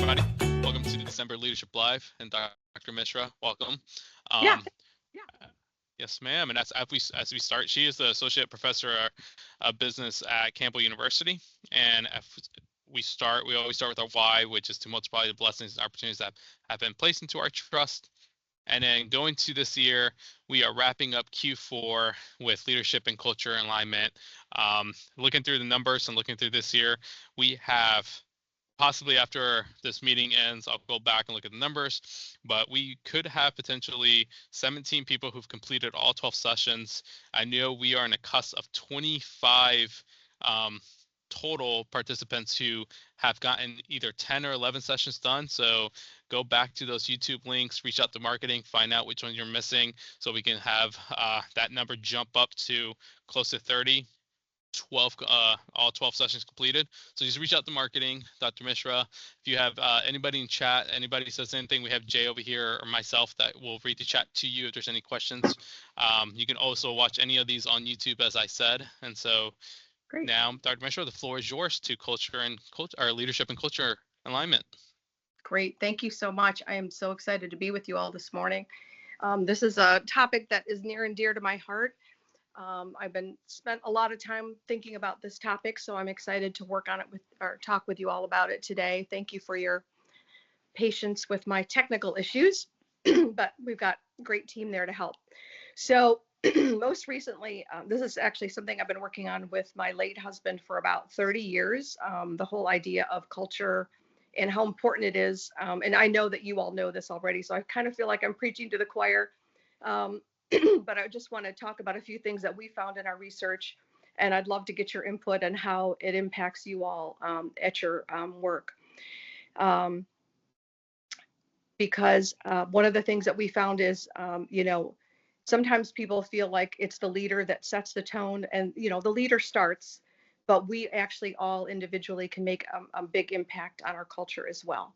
everybody. Welcome to the December Leadership Live, and Dr. Mishra, welcome. Yeah. Um, yes, ma'am. And as we start, she is the associate professor of business at Campbell University. And we always start with our why, which is to multiply the blessings and opportunities that have been placed into our trust. And then going to this year, we are wrapping up Q4 with leadership and culture alignment. Looking through the numbers and looking through this year, we have possibly after this meeting ends, I'll go back and look at the numbers, but we could have potentially 17 people who've completed all 12 sessions. I know we are in a cusp of 25 total participants who have gotten either 10 or 11 sessions done. So go back to those YouTube links, reach out to marketing, find out which ones you're missing so we can have that number jump up to close to 30. 12 all 12 sessions completed. So just reach out to marketing, Dr. Mishra. If you have anybody in chat, anybody says anything, we have Jay over here or myself that will read the chat to you if there's any questions. You can also watch any of these on YouTube, as I said. And so Great. now, Dr. Mishra, the floor is yours to leadership and culture alignment. Great. Thank you so much. I am so excited to be with you all this morning. This is a topic that is near and dear to my heart. I've spent a lot of time thinking about this topic, so I'm excited to work on it talk with you all about it today. Thank you for your patience with my technical issues, but we've got a great team there to help. So most recently, this is actually something I've been working on with my late husband for about 30 years, the whole idea of culture and how important it is. And I know that you all know this already, so I kind of feel like I'm preaching to the choir. But I just want to talk about a few things that we found in our research, and I'd love to get your input on how it impacts you all at your work. Because one of the things that we found is, sometimes people feel like it's the leader that sets the tone, and, the leader starts, but we actually all individually can make a big impact on our culture as well.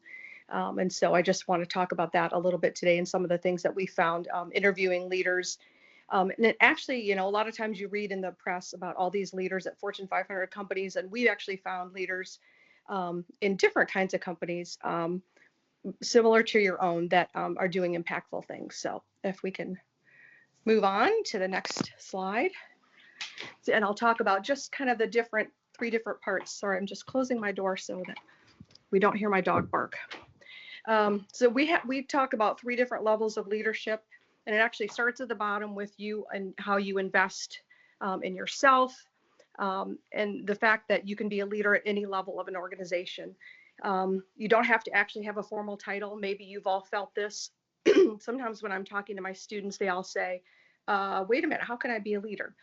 And so I just want to talk about that a little bit today and some of the things that we found interviewing leaders. And it actually, a lot of times you read in the press about all these leaders at Fortune 500 companies, and we've actually found leaders in different kinds of companies similar to your own that are doing impactful things. So if we can move on to the next slide. And I'll talk about just kind of the three different parts. Sorry, I'm just closing my door so that we don't hear my dog bark. So we talk about three different levels of leadership, and it actually starts at the bottom with you and how you invest in yourself, and the fact that you can be a leader at any level of an organization. You don't have to actually have a formal title. Maybe you've all felt this. Sometimes when I'm talking to my students, they all say, wait a minute, how can I be a leader?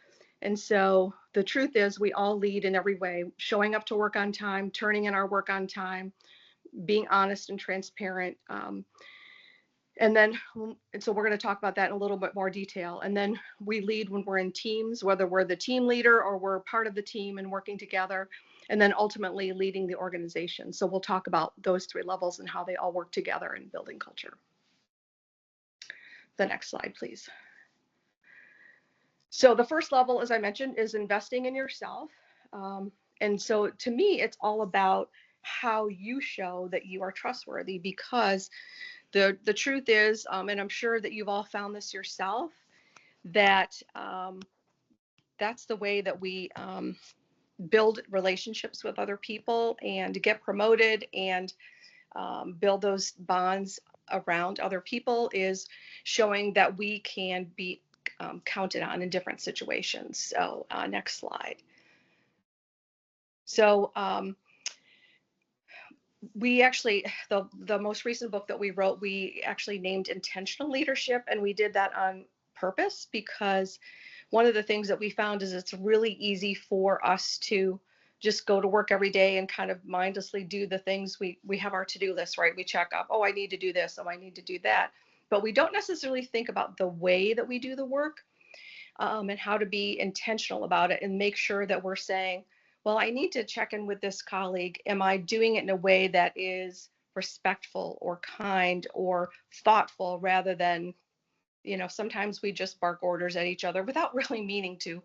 And so the truth is we all lead in every way, showing up to work on time, turning in our work on time, being honest and transparent. And so we're going to talk about that in a little bit more detail. And then we lead when we're in teams, whether we're the team leader or we're part of the team and working together, and then ultimately leading the organization. So we'll talk about those three levels and how they all work together in building culture. The next slide, please. So the first level, as I mentioned, is investing in yourself. And so to me, it's all about how you show that you are trustworthy, because the truth is, and I'm sure that you've all found this yourself, that that's the way that we build relationships with other people and get promoted and build those bonds around other people, is showing that we can be counted on in different situations. So next slide. So we actually, the most recent book that we wrote, we actually named Intentional Leadership, and we did that on purpose because one of the things that we found is it's really easy for us to just go to work every day and kind of mindlessly do the things we have our to-do list, right? We check off, oh, I need to do this, oh, I need to do that. But we don't necessarily think about the way that we do the work and how to be intentional about it and make sure that we're saying, well, I need to check in with this colleague. Am I doing it in a way that is respectful or kind or thoughtful, rather than, sometimes we just bark orders at each other without really meaning to.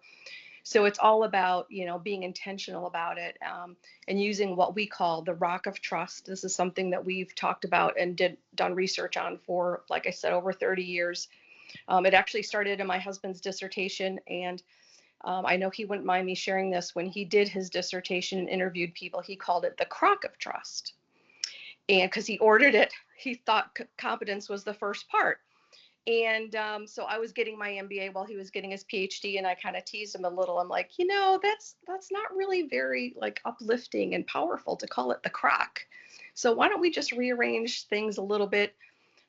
So it's all about, being intentional about it, and using what we call the rock of trust. This is something that we've talked about and done research on for, like I said, over 30 years. It actually started in my husband's dissertation, and I know he wouldn't mind me sharing this. When he did his dissertation and interviewed people, he called it the crock of trust. And because he ordered it, he thought competence was the first part. And so I was getting my MBA while he was getting his PhD, and I kind of teased him a little. I'm like, that's not really very like uplifting and powerful to call it the crock. So why don't we just rearrange things a little bit?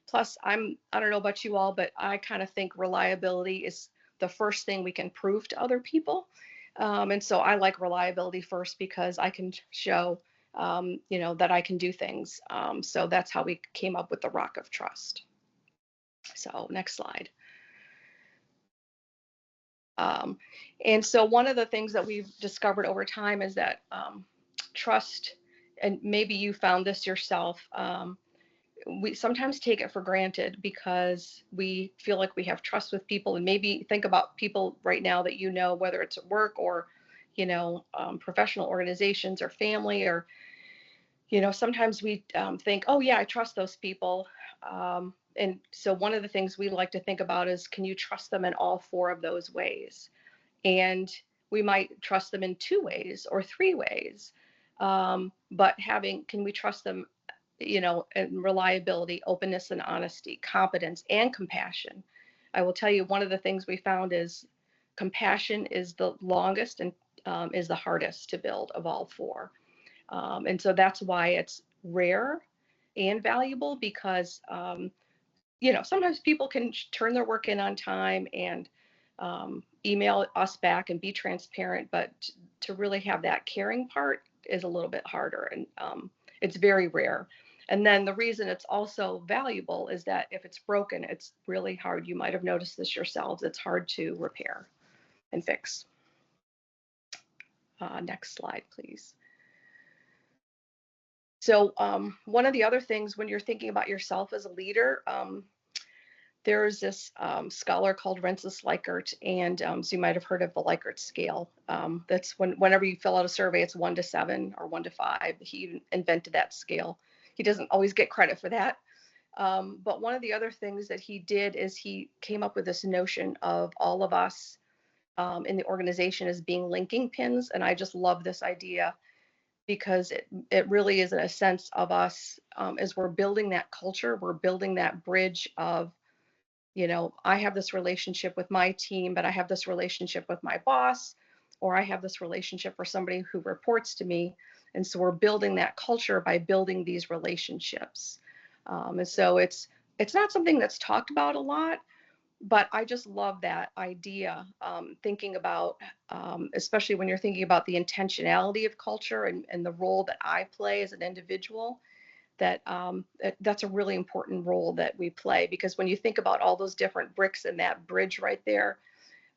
Plus, I don't know about you all, but I kind of think reliability is the first thing we can prove to other people. And so I like reliability first because I can show, that I can do things. So that's how we came up with the rock of trust. So next slide. And so one of the things that we've discovered over time is that trust, and maybe you found this yourself, we sometimes take it for granted because we feel like we have trust with people. And maybe think about people right now that whether it's at work or, professional organizations or family, or, sometimes we think, oh yeah, I trust those people. And so one of the things we like to think about is, can you trust them in all four of those ways? And we might trust them in 2 ways or 3 ways. But can we trust them, in reliability, openness and honesty, competence, and compassion? I will tell you, one of the things we found is compassion is the longest and is the hardest to build of all 4. And so that's why it's rare and valuable, because sometimes people can turn their work in on time and email us back and be transparent, but to really have that caring part is a little bit harder, and it's very rare. And then the reason it's also valuable is that if it's broken, it's really hard. You might have noticed this yourselves. It's hard to repair and fix. Next slide, please. So one of the other things when you're thinking about yourself as a leader, there's this scholar called Rensis Likert, and so you might have heard of the Likert scale. That's whenever you fill out a survey, it's 1 to 7 or 1 to 5. He invented that scale. He doesn't always get credit for that. But one of the other things that he did is he came up with this notion of all of us in the organization as being linking pins. And I just love this idea, because it really is a sense of us as we're building that culture, we're building that bridge of, I have this relationship with my team, but I have this relationship with my boss, or I have this relationship for somebody who reports to me. And so we're building that culture by building these relationships. And so it's not something that's talked about a lot, but I just love that idea, thinking about, especially when you're thinking about the intentionality of culture and the role that I play as an individual, that's a really important role that we play. Because when you think about all those different bricks in that bridge right there,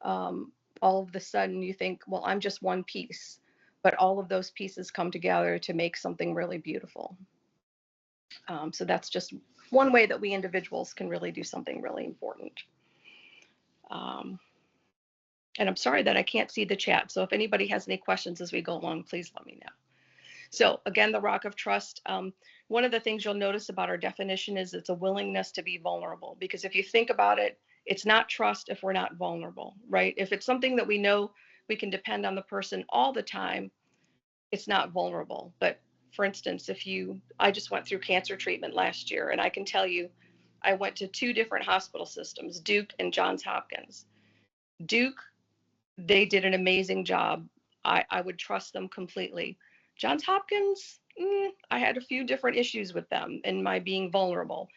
all of a sudden you think, well, I'm just one piece, but all of those pieces come together to make something really beautiful. So that's just one way that we individuals can really do something really important. And I'm sorry that I can't see the chat. So if anybody has any questions as we go along, please let me know. So again, the rock of trust. One of the things you'll notice about our definition is it's a willingness to be vulnerable. Because if you think about it, it's not trust if we're not vulnerable, right? If it's something that we know we can depend on the person all the time, it's not vulnerable. But for instance, I just went through cancer treatment last year, and I can tell you, I went to 2 different hospital systems, Duke and Johns Hopkins. Duke, they did an amazing job. I would trust them completely. Johns Hopkins, I had a few different issues with them and my being vulnerable.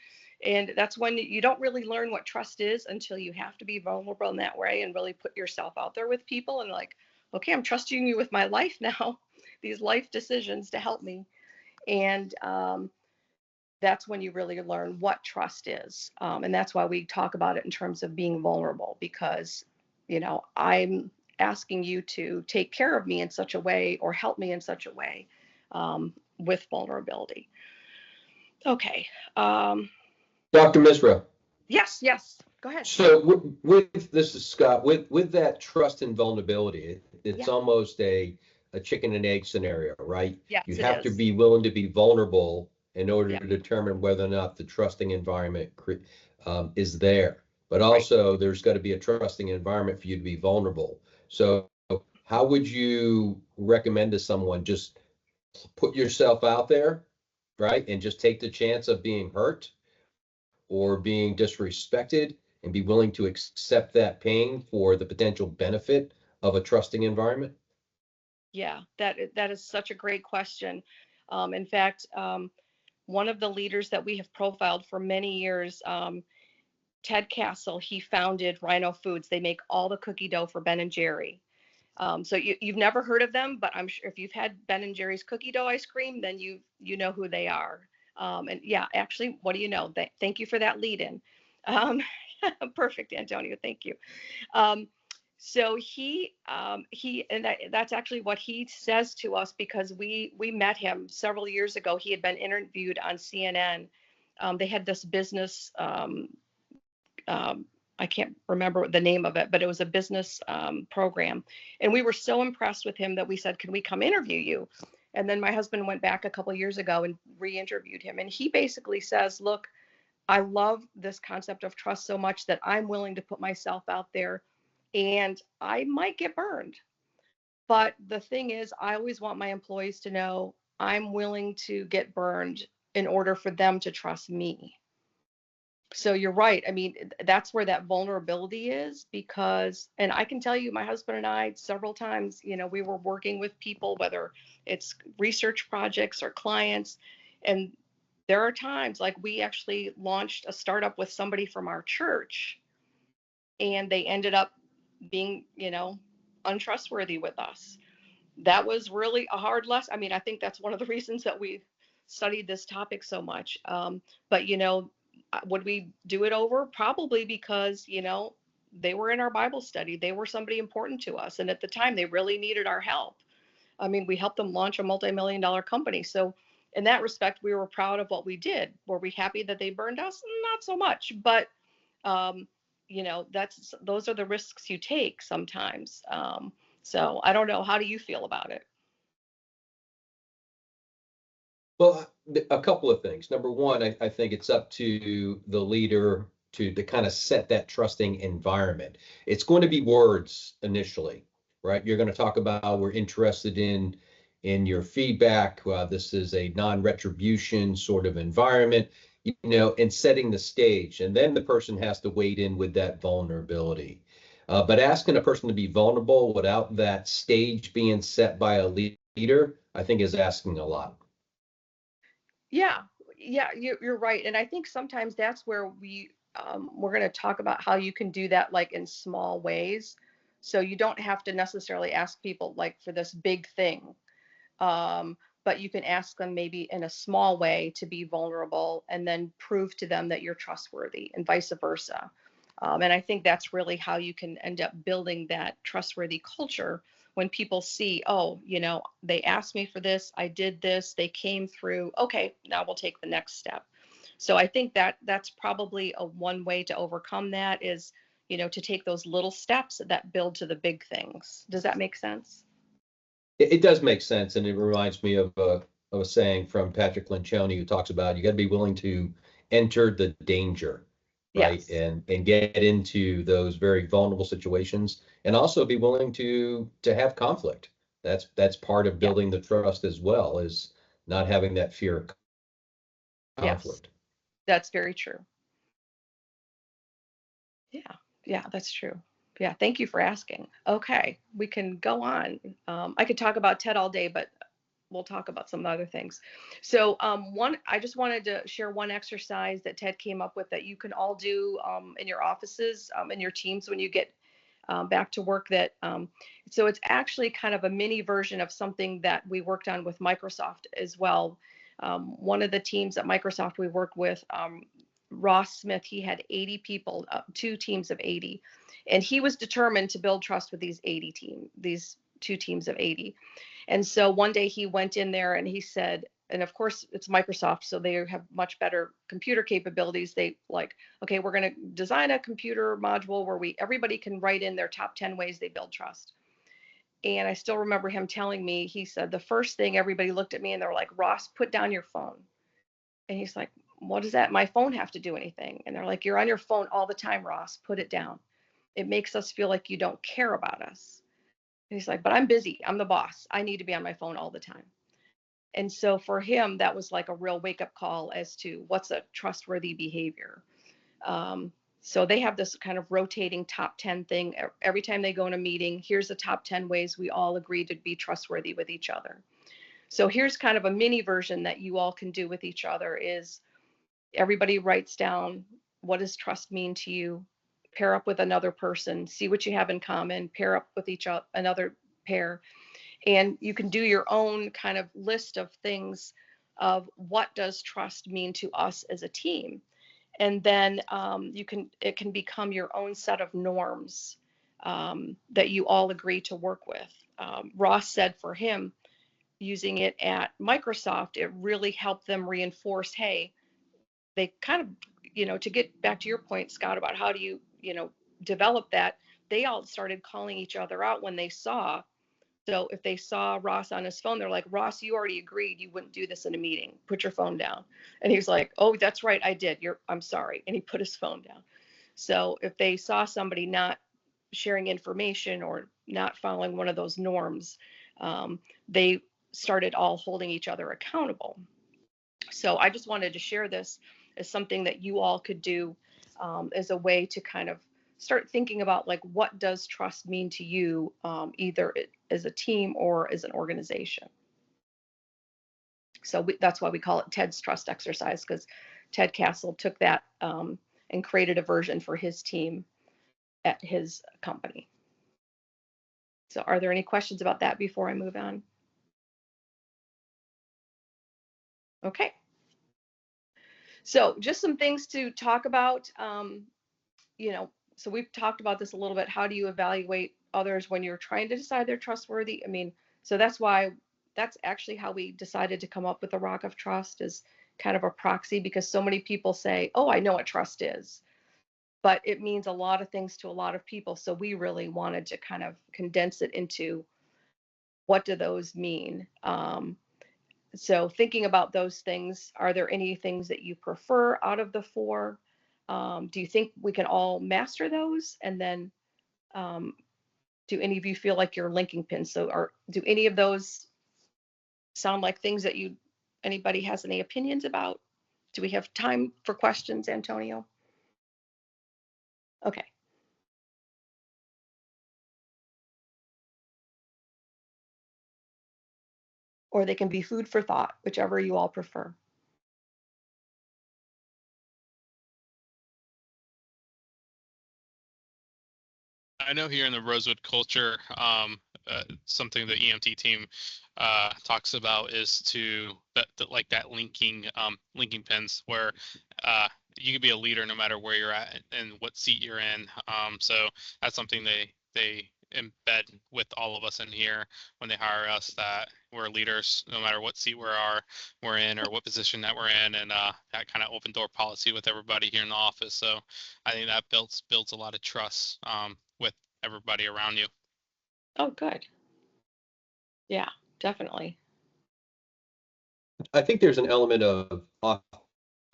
And that's when you don't really learn what trust is until you have to be vulnerable in that way and really put yourself out there with people and like, okay, I'm trusting you with my life now, these life decisions to help me. And that's when you really learn what trust is. And that's why we talk about it in terms of being vulnerable, because, I'm asking you to take care of me in such a way or help me in such a way with vulnerability. Okay. Dr. Mishra. Yes. Go ahead. So with this is Scott, with that trust and vulnerability, it's Yeah. almost a chicken and egg scenario, right? Yes, You it have to is. be willing to be vulnerable in order Yeah. to determine whether or not the trusting environment is there. But Right. also, there's got to be a trusting environment for you to be vulnerable. So, how would you recommend to someone just put yourself out there, right, and just take the chance of being hurt or being disrespected and be willing to accept that pain for the potential benefit of a trusting environment? Yeah, that is such a great question. In fact, one of the leaders that we have profiled for many years, Ted Castle, he founded Rhino Foods. They make all the cookie dough for Ben and Jerry. So you've never heard of them, but I'm sure if you've had Ben and Jerry's cookie dough ice cream, then you know who they are. And yeah, actually, what do you know? Thank you for that lead in. Um, Perfect, Antonio. Thank you. Um, so and that's actually what he says to us because we met him several years ago. He had been interviewed on CNN. They had this business. Um, I can't remember the name of it, but it was a business program, and we were so impressed with him that we said, "Can we come interview you?" And then my husband went back a couple years ago and re-interviewed him, and he basically says, "Look, I love this concept of trust so much that I'm willing to put myself out there and I might get burned. But the thing is, I always want my employees to know I'm willing to get burned in order for them to trust me." So you're right. I mean, that's where that vulnerability is because, and I can tell you, my husband and I, several times, we were working with people, whether it's research projects or clients, and there are times like we actually launched a startup with somebody from our church and they ended up being, untrustworthy with us. That was really a hard lesson. I mean, I think that's one of the reasons that we studied this topic so much. But, would we do it over? Probably because, they were in our Bible study. They were somebody important to us. And at the time, they really needed our help. I mean, we helped them launch a multi-million-dollar company. So in that respect, we were proud of what we did. Were we happy that they burned us? Not so much, but um, those are the risks you take sometimes. So I don't know. How do you feel about it? Well, a couple of things. Number one, I think it's up to the leader to kind of set that trusting environment. It's going to be words initially, right? You're going to talk about we're interested in your feedback. This is a non-retribution sort of environment, and setting the stage. And then the person has to wade in with that vulnerability. But asking a person to be vulnerable without that stage being set by a leader, I think is asking a lot. Yeah, yeah, you're right. And I think sometimes that's where we're going to talk about how you can do that like in small ways. So you don't have to necessarily ask people like for this big thing. But you can ask them maybe in a small way to be vulnerable and then prove to them that you're trustworthy and vice versa. And I think that's really how you can end up building that trustworthy culture when people see, oh, they asked me for this, I did this, they came through. Okay, now we'll take the next step. So I think that that's probably a one way to overcome that is, to take those little steps that build to the big things. Does that make sense? It does make sense, and it reminds me of a saying from Patrick Lencioni who talks about you got to be willing to enter the danger, right, Yes. and get into those very vulnerable situations, and also be willing to have conflict. That's part of Yeah. building the trust as well, is not having that fear of Yes. conflict. That's very true. Yeah, yeah, that's true. Yeah, thank you for asking. Okay, we can go on. I could talk about TED all day, but we'll talk about some other things. So, I just wanted to share one exercise that Ted came up with that you can all do in your offices, in your teams when you get back to work. So it's actually kind of a mini version of something that we worked on with Microsoft as well. One of the teams at Microsoft we worked with, Ross Smith, he had 80 people, two teams of 80, and he was determined to build trust with these two teams of 80. And so one day he went in there and he said, and of course it's Microsoft, so they have much better computer capabilities. They like, okay, we're going to design a computer module where everybody can write in their top 10 ways they build trust. And I still remember him telling me, he said, the first thing, everybody looked at me and they're like, Ross, put down your phone. And he's like, what does that, my phone have to do anything? And they're like, you're on your phone all the time, Ross, put it down. It makes us feel like you don't care about us. And he's like, but I'm busy. I'm the boss. I need to be on my phone all the time. And so for him, that was like a real wake up call as to what's a trustworthy behavior. So they have this kind of rotating top 10 thing. Every time they go in a meeting, here's the top 10 ways we all agree to be trustworthy with each other. So here's kind of a mini version that you all can do with each other is everybody writes down, what does trust mean to you? Pair up with another person, see what you have in common, pair up with another pair. And you can do your own kind of list of things of what does trust mean to us as a team. And then it can become your own set of norms that you all agree to work with. Ross said for him, using it at Microsoft, it really helped them reinforce, hey, they kind of, to get back to your point, Scott, about how do you, develop that, they all started calling each other out when they saw. So if they saw Ross on his phone, they're like, Ross, you already agreed you wouldn't do this in a meeting. Put your phone down. And he was like, oh, that's right, I did. I'm sorry. And he put his phone down. So if they saw somebody not sharing information or not following one of those norms, they started all holding each other accountable. So I just wanted to share this as something that you all could do as a way to kind of start thinking about, like, what does trust mean to you, either as a team or as an organization. So that's why we call it Ted's trust exercise, because Ted Castle took that and created a version for his team at his company. So are there any questions about that before I move on? Okay. So just some things to talk about. So we've talked about this a little bit. How do you evaluate others when you're trying to decide they're trustworthy? I mean, so that's actually how we decided to come up with the Rock of Trust, is kind of a proxy, because so many people say, oh, I know what trust is, but it means a lot of things to a lot of people. So we really wanted to kind of condense it into what do those mean? So thinking about those things, are there any things that you prefer out of the four? Do you think we can all master those? And then do any of you feel like you're linking pins? So do any of those sound like things that anybody has any opinions about? Do we have time for questions, Antonio? Okay. Or they can be food for thought, whichever you all prefer. I know here in the Rosewood culture, something the EMT team talks about is like that linking pins, where you can be a leader no matter where you're at and what seat you're in. So that's something they embed with all of us in here when they hire us, that we're leaders no matter what seat we're in or what position that we're in, and that kind of open door policy with everybody here in the office. So I think that builds a lot of trust with everybody around you. Oh, good. Yeah, definitely. I think there's an element of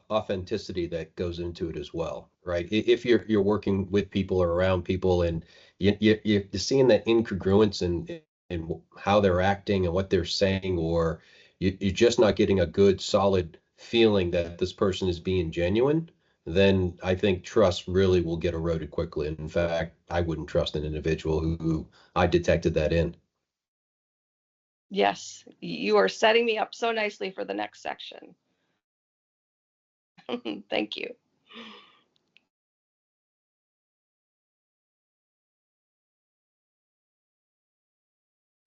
authenticity that goes into it as well, right? If you're working with people or around people, and you're seeing that incongruence in how they're acting and what they're saying, or you're just not getting a good, solid feeling that this person is being genuine, then I think trust really will get eroded quickly. In fact, I wouldn't trust an individual who I detected that in. Yes, you are setting me up so nicely for the next section. Thank you.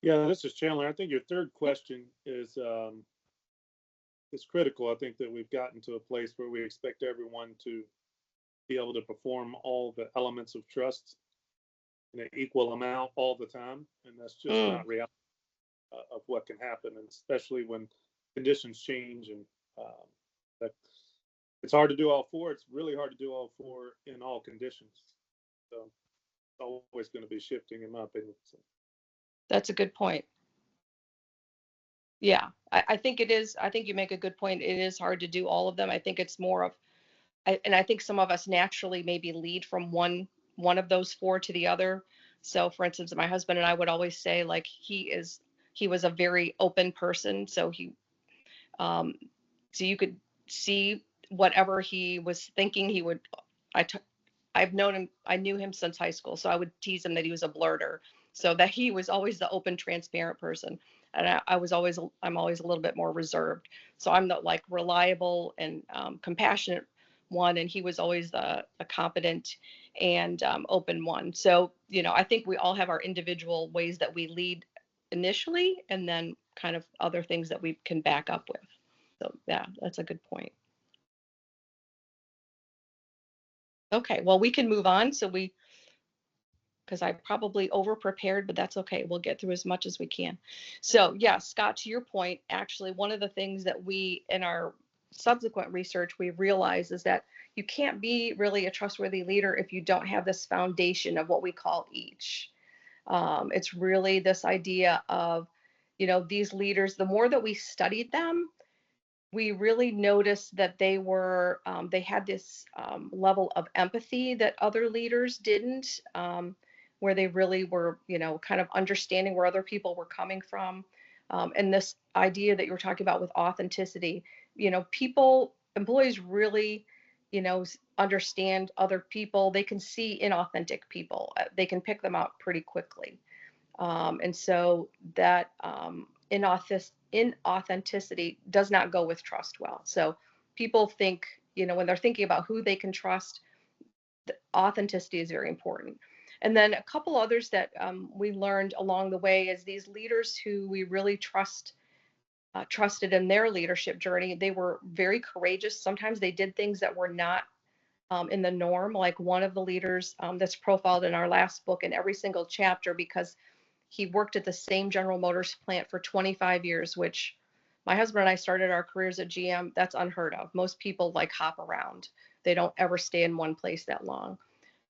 Yeah, this is Chandler. I think your third question is critical. I think that we've gotten to a place where we expect everyone to be able to perform all the elements of trust in an equal amount all the time, and that's just not reality of what can happen, and especially when conditions change, and that it's hard to do all four. It's really hard to do all four in all conditions. So it's always going to be shifting, in my opinion. So. That's a good point. Yeah, I think it is. I think you make a good point. It is hard to do all of them. I think it's more of, and I think some of us naturally maybe lead from one of those four to the other. So for instance, my husband and I would always say, like, he was a very open person. So um, so you could see whatever he was thinking, he would, I, t- I've known him, I knew him since high school. So I would tease him that he was a blurter, so that he was always the open, transparent person. And I'm always a little bit more reserved. So I'm the like reliable and compassionate one. And he was always a competent and open one. So, I think we all have our individual ways that we lead initially, and then kind of other things that we can back up with. So yeah, that's a good point. Okay, well, we can move on. Because I probably over prepared, but that's okay. We'll get through as much as we can. So yeah, Scott, to your point, actually, one of the things that we, in our subsequent research, we realized is that you can't be really a trustworthy leader if you don't have this foundation of what we call each. It's really this idea of, these leaders, the more that we studied them, we really noticed that they had this level of empathy that other leaders didn't, where they really were, kind of understanding where other people were coming from. And this idea that you were talking about with authenticity, employees really, understand other people. They can see inauthentic people. They can pick them out pretty quickly. And so that inauthenticity does not go with trust well. So people think, when they're thinking about who they can trust, the authenticity is very important. And then a couple others that we learned along the way is these leaders who we really trusted in their leadership journey. They were very courageous. Sometimes they did things that were not in the norm. Like one of the leaders that's profiled in our last book in every single chapter, because he worked at the same General Motors plant for 25 years, which my husband and I started our careers at GM. That's unheard of. Most people like hop around. They don't ever stay in one place that long.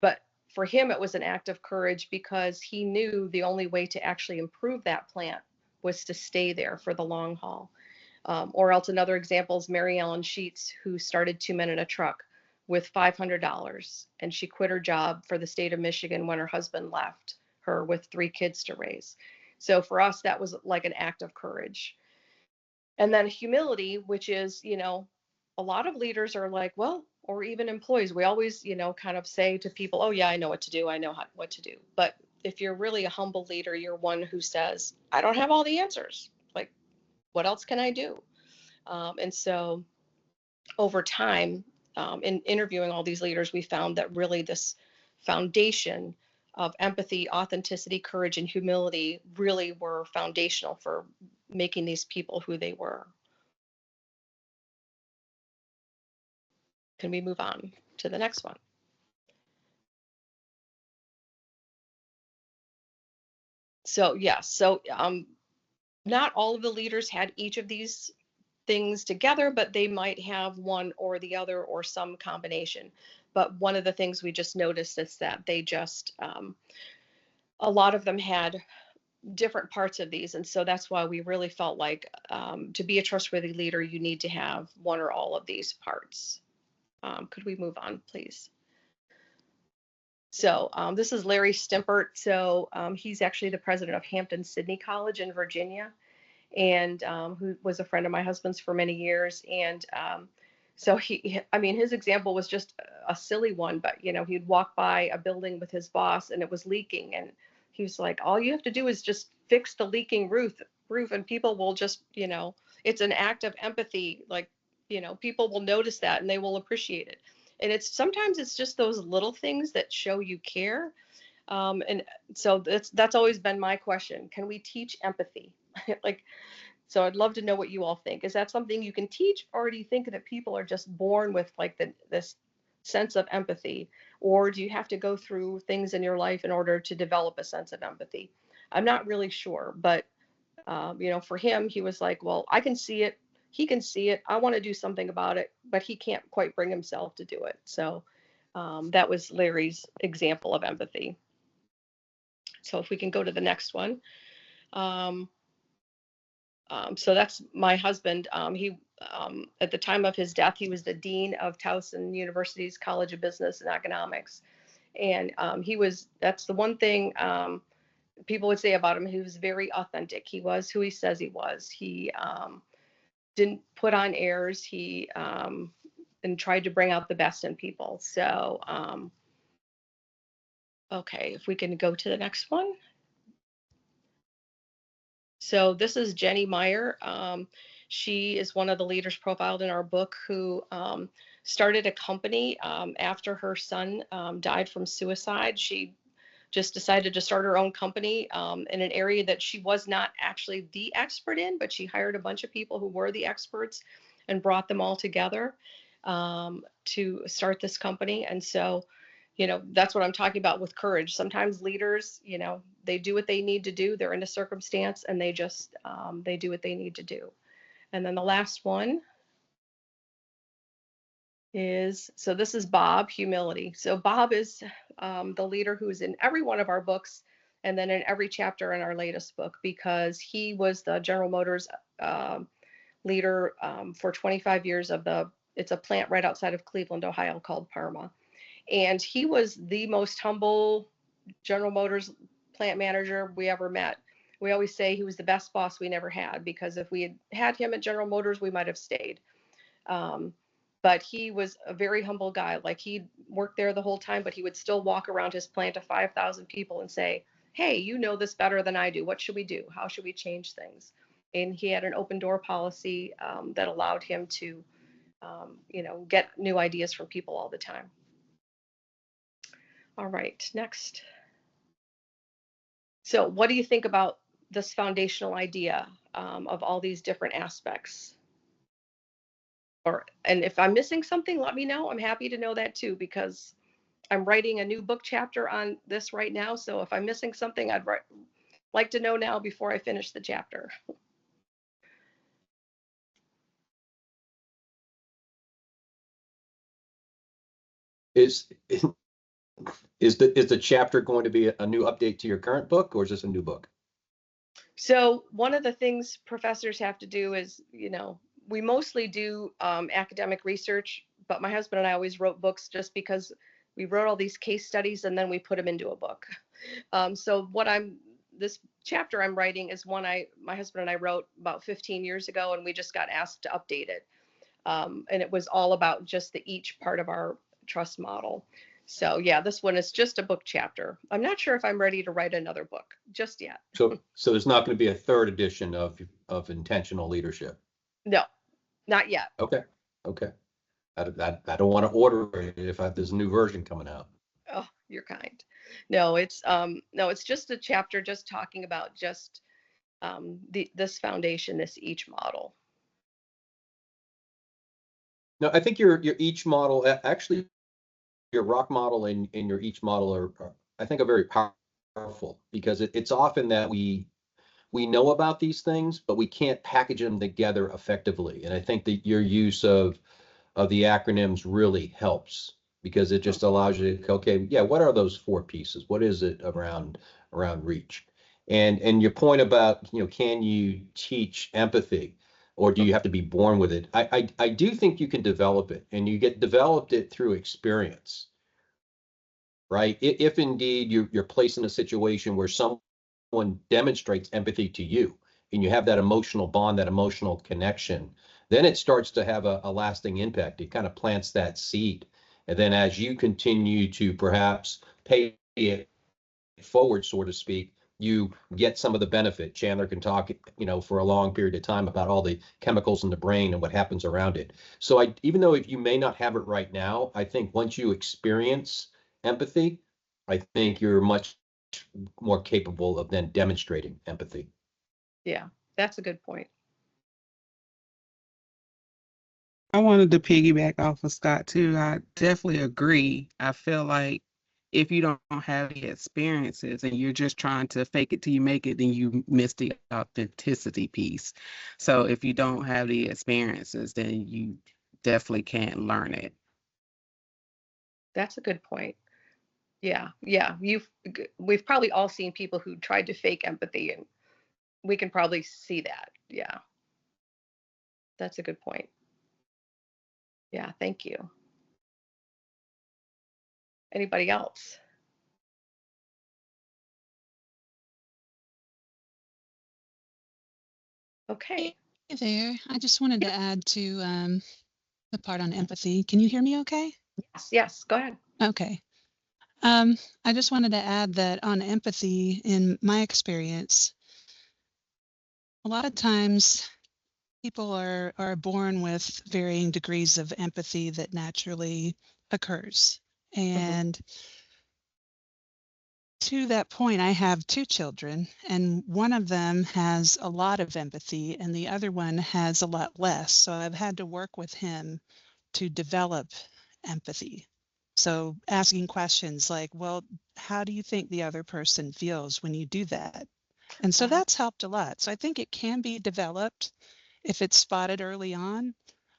But for him, it was an act of courage because he knew the only way to actually improve that plant was to stay there for the long haul. Or else another example is Mary Ellen Sheets, who started 2 Men in a Truck with $500, and she quit her job for the state of Michigan when her husband left her with 3 kids to raise. So for us, that was like an act of courage. And then humility, which is, a lot of leaders are like, well, or even employees, we always, kind of say to people, oh yeah, I know what to do. I know what to do. But if you're really a humble leader, you're one who says, I don't have all the answers. Like, what else can I do? And so over time, in interviewing all these leaders, we found that really this foundation of empathy, authenticity, courage, and humility really were foundational for making these people who they were. Can we move on to the next one? So yes, so not all of the leaders had each of these things together, but they might have one or the other or some combination. But one of the things we just noticed is that they just, a lot of them had different parts of these. And so that's why we really felt like to be a trustworthy leader, you need to have one or all of these parts. Could we move on, please? So this is Larry Stimpert. So he's actually the president of Hampton-Sydney College in Virginia, and who was a friend of my husband's for many years. And so his example was just a silly one, but he'd walk by a building with his boss and it was leaking, and he was like, all you have to do is just fix the leaking roof, and people will just, it's an act of empathy. Like, people will notice that and they will appreciate it. And sometimes it's just those little things that show you care. And so that's always been my question. Can we teach empathy? So I'd love to know what you all think. Is that something you can teach, or do you think that people are just born with like this sense of empathy, or do you have to go through things in your life in order to develop a sense of empathy? I'm not really sure, but for him, he was like, well, I can see it he can see it. I want to do something about it, but he can't quite bring himself to do it. So that was Larry's example of empathy. So if we can go to the next one. Um, so that's my husband. He, at the time of his death, he was the dean of Towson University's College of Business and Economics. And that's the one thing people would say about him. He was very authentic. He was who he says he was. He didn't put on airs. He and tried to bring out the best in people. So, okay, if we can go to the next one. So this is Jenny Meyer. She is one of the leaders profiled in our book who started a company after her son died from suicide. She just decided to start her own company in an area that she was not actually the expert in, but she hired a bunch of people who were the experts and brought them all together to start this company. And so, that's what I'm talking about with courage. Sometimes leaders, they do what they need to do. They're in a circumstance and they just, they do what they need to do. And then the last one so this is Bob, humility. So Bob is the leader who is in every one of our books and then in every chapter in our latest book, because he was the General Motors leader for 25 years it's a plant right outside of Cleveland, Ohio called Parma. And he was the most humble General Motors plant manager we ever met. We always say he was the best boss we never had, because if we had him at General Motors, we might have stayed. But he was a very humble guy. Like, he worked there the whole time, but he would still walk around his plant to 5,000 people and say, hey, you know this better than I do. What should we do? How should we change things? And he had an open door policy that allowed him to, get new ideas from people all the time. All right, next. So what do you think about this foundational idea of all these different aspects? And if I'm missing something, let me know. I'm happy to know that too, because I'm writing a new book chapter on this right now. So if I'm missing something, I'd like to know now before I finish the chapter. Is the chapter going to be a new update to your current book, or is this a new book? So one of the things professors have to do is, we mostly do academic research, but my husband and I always wrote books just because we wrote all these case studies and then we put them into a book. So this chapter I'm writing is one my husband and I wrote about 15 years ago, and we just got asked to update it. And it was all about just each part of our trust model. So yeah, this one is just a book chapter. I'm not sure if I'm ready to write another book just yet. So there's not going to be a third edition of intentional leadership. No, not yet. Okay. I don't want to order it if there's a new version coming out. Oh, you're kind. No, it's just a chapter just talking about just this foundation, this each model. No, I think your each model, actually your rock model and your each model are I think are very powerful, because it's often that we know about these things, but we can't package them together effectively. And I think that your use of the acronyms really helps, because it just allows you to, okay, yeah, what are those four pieces? What is it around reach? And your point about, can you teach empathy, or do you have to be born with it? I do think you can develop it, and you developed it through experience, right? If indeed you're placed in a situation where someone demonstrates empathy to you, and you have that emotional bond, that emotional connection, then it starts to have a lasting impact. It kind of plants that seed. And then as you continue to perhaps pay it forward, so to speak, you get some of the benefit. Chandler can talk, for a long period of time about all the chemicals in the brain and what happens around it. So even though if you may not have it right now, I think once you experience empathy, I think you're much more capable of then demonstrating empathy. Yeah, that's a good point. I wanted to piggyback off of Scott too. I definitely agree. I feel like if you don't have the experiences and you're just trying to fake it till you make it, then you miss the authenticity piece. So if you don't have the experiences, then you definitely can't learn it. That's a good point. Yeah, yeah. We've probably all seen people who tried to fake empathy, and we can probably see that. Yeah, that's a good point. Yeah, thank you. Anybody else? Okay. Hey there. I just wanted to add to the part on empathy. Can you hear me okay? Yes, yes, go ahead. Okay. I just wanted to add that on empathy, in my experience, a lot of times people are born with varying degrees of empathy that naturally occurs. And to that point, I have two children, and one of them has a lot of empathy and the other one has a lot less. So I've had to work with him to develop empathy. So asking questions like, well, how do you think the other person feels when you do that? And so that's helped a lot. So I think it can be developed if it's spotted early on.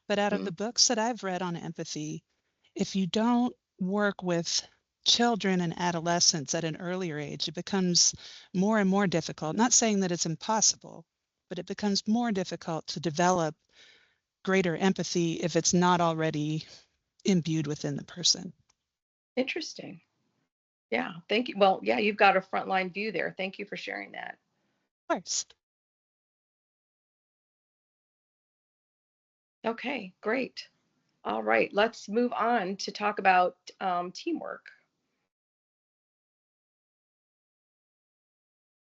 But out of the books that I've read on empathy, if you don't work with children and adolescents at an earlier age, it becomes more and more difficult. Not saying that it's impossible, but it becomes more difficult to develop greater empathy if it's not already imbued within the person. Interesting. Yeah, thank you. Well, yeah, you've got a frontline view there. Thank you for sharing that. Of course. Okay, great. All right, let's move on to talk about teamwork.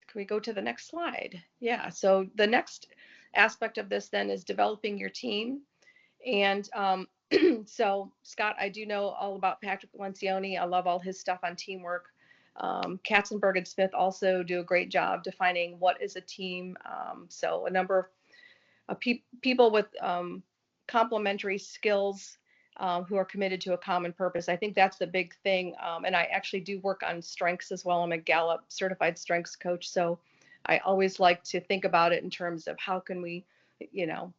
Can we go to the next slide? Yeah, so the next aspect of this then is developing your team. And so, Scott, I do know all about Patrick Lencioni. I love all his stuff on teamwork. Katzenberg and Smith also do a great job defining what is a team. So a number of people with complementary skills who are committed to a common purpose. I think that's the big thing. And I actually do work on strengths as well. I'm a Gallup certified strengths coach. So I always like to think about it in terms of how can we,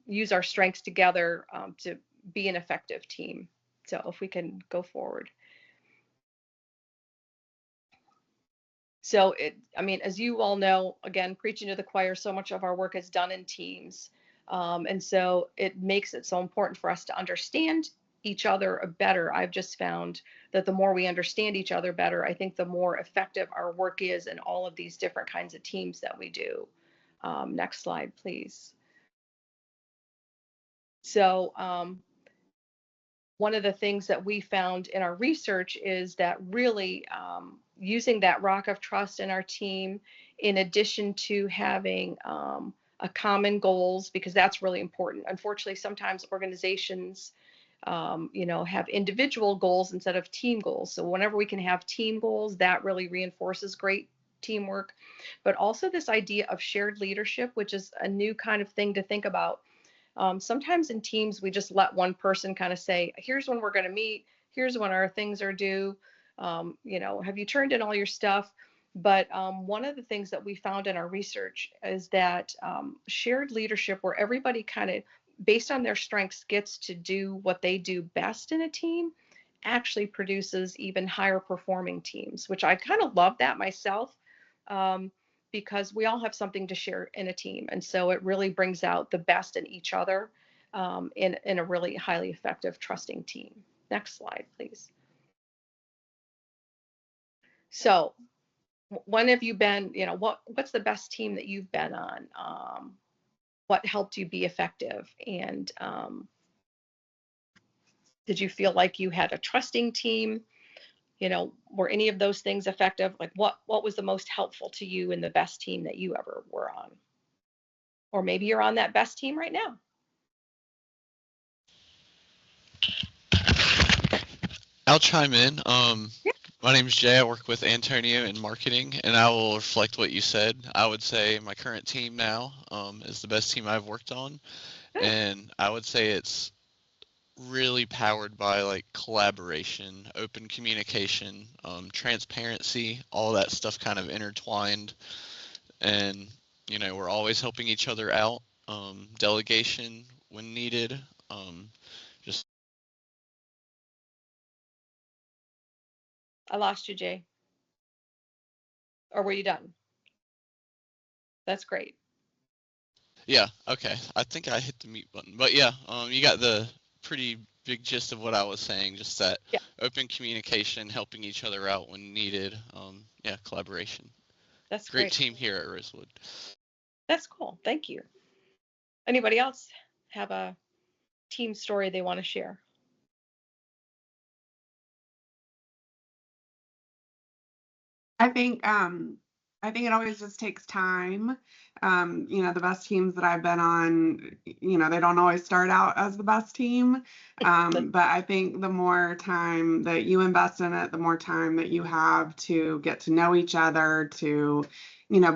use our strengths together to be an effective team. So if we can go forward. So as you all know, again, preaching to the choir, so much of our work is done in teams. And so it makes it so important for us to understand each other better. I've just found that the more we understand each other better, I think the more effective our work is in all of these different kinds of teams that we do. Next slide, please. So one of the things that we found in our research is that really using that rock of trust in our team, in addition to having a common goals, because that's really important. Unfortunately, sometimes organizations, have individual goals instead of team goals. So whenever we can have team goals, that really reinforces great teamwork. But also this idea of shared leadership, which is a new kind of thing to think about. Sometimes in teams, we just let one person kind of say, here's when we're going to meet, here's when our things are due, have you turned in all your stuff? But one of the things that we found in our research is that shared leadership, where everybody kind of, based on their strengths, gets to do what they do best in a team, actually produces even higher performing teams, which I kind of love that myself. Because we all have something to share in a team. And so it really brings out the best in each other in a really highly effective, trusting team. Next slide, please. So when have you been, what's the best team that you've been on? What helped you be effective? And did you feel like you had a trusting team? Were any of those things effective? Like what was the most helpful to you in the best team that you ever were on? Or maybe you're on that best team right now. I'll chime in. Yeah. My name is Jay. I work with Antonio in marketing, and I will reflect what you said. I would say my current team now is the best team I've worked on, Good. and I would say it's really powered by like collaboration, open communication, transparency, all that stuff kind of intertwined. And, we're always helping each other out, delegation when needed. Just I lost you, Jay. Or were you done? That's great. Yeah, okay. I think I hit the mute button. But yeah, you got the pretty big gist of what I was saying, just that Yeah, open communication, helping each other out when needed. Yeah, collaboration. that's Great great. team here at Rosewood. That's cool. Thank you. Anybody else have a team story they want to share? I think I think it always just takes time. The best teams that I've been on, they don't always start out as the best team. But I think the more time that you invest in it, the more time that you have to get to know each other, to,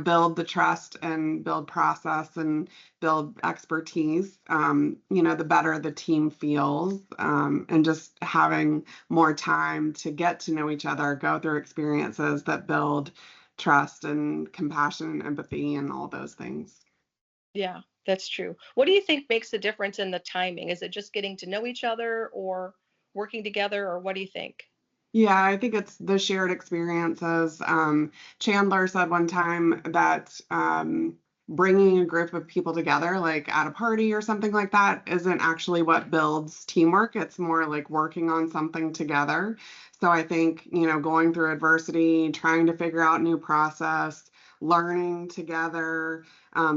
build the trust and build process and build expertise, the better the team feels. And just having more time to get to know each other, go through experiences that build trust and compassion and empathy and all those things. Yeah, that's true. What do you think makes the difference in the timing? Is it just getting to know each other or working together, or what do you think? Yeah, I think it's the shared experiences. Chandler said one time that bringing a group of people together, like at a party or something like that, isn't actually what builds teamwork. It's more like working on something together. So I think, going through adversity, trying to figure out new process, learning together,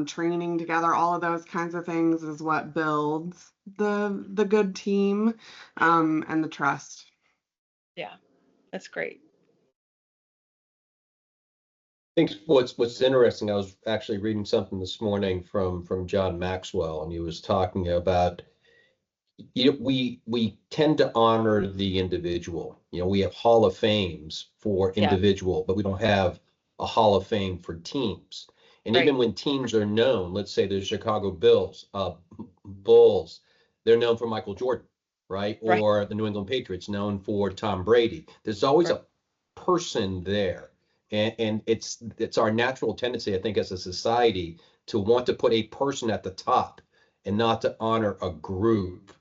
training together, all of those kinds of things is what builds the good team, and the trust. Yeah, that's great. I think what's interesting, I was actually reading something this morning from John Maxwell, and he was talking about we tend to honor the individual. We have Hall of Fames for Yeah, individual, but we don't have a Hall of Fame for teams. And right, even when teams are known, let's say the Chicago Bulls, they're known for Michael Jordan, right? right, Or the New England Patriots, known for Tom Brady. There's always right. a person there. And it's our natural tendency, I think, as a society to want to put a person at the top and not to honor a group.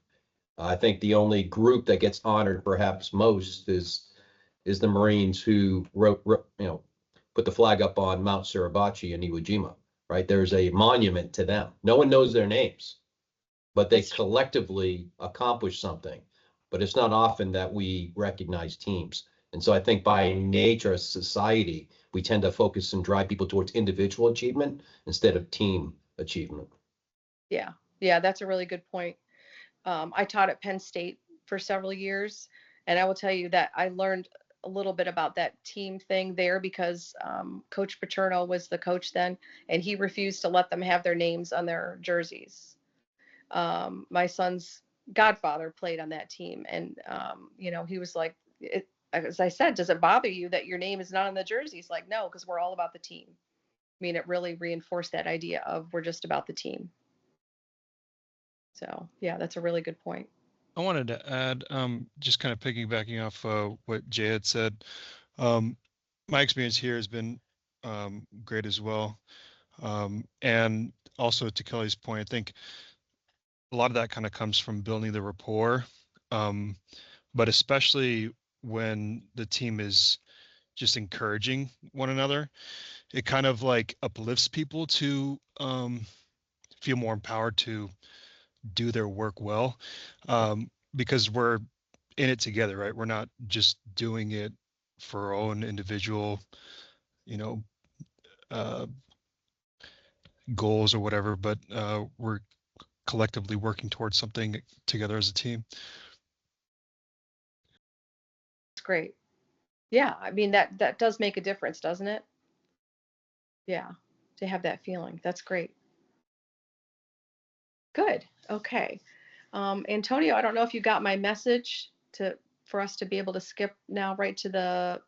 I think the only group that gets honored perhaps most is the Marines who put the flag up on Mount Suribachi in Iwo Jima, right? There's a monument to them. No one knows their names, but they That's true. collectively accomplish something. But it's not often that we recognize teams. And so I think by nature as society, we tend to focus and drive people towards individual achievement instead of team achievement. Yeah, yeah, that's a really good point. I taught at Penn State for several years, and I will tell you that I learned a little bit about that team thing there because Coach Paterno was the coach then, and he refused to let them have their names on their jerseys. My son's godfather played on that team, and he was like, as I said, does it bother you that your name is not on the jersey? He's like, no, because we're all about the team. I mean, it really reinforced that idea of we're just about the team. So yeah, that's a really good point. I wanted to add, just kind of piggybacking off what Jay had said. Um, my experience here has been great as well. And also to Kelly's point, I think a lot of that kind of comes from building the rapport, but especially when the team is just encouraging one another, it kind of like uplifts people to feel more empowered to do their work well, because we're in it together, right? We're not just doing it for our own individual, you know, uh, goals or whatever, but we're collectively working towards something together as a team. It's great. Yeah, I mean that does make a difference, doesn't it? Yeah, to have that feeling. That's great. Good. Okay. Antonio, I don't know if you got my message to for us to be able to skip now right to the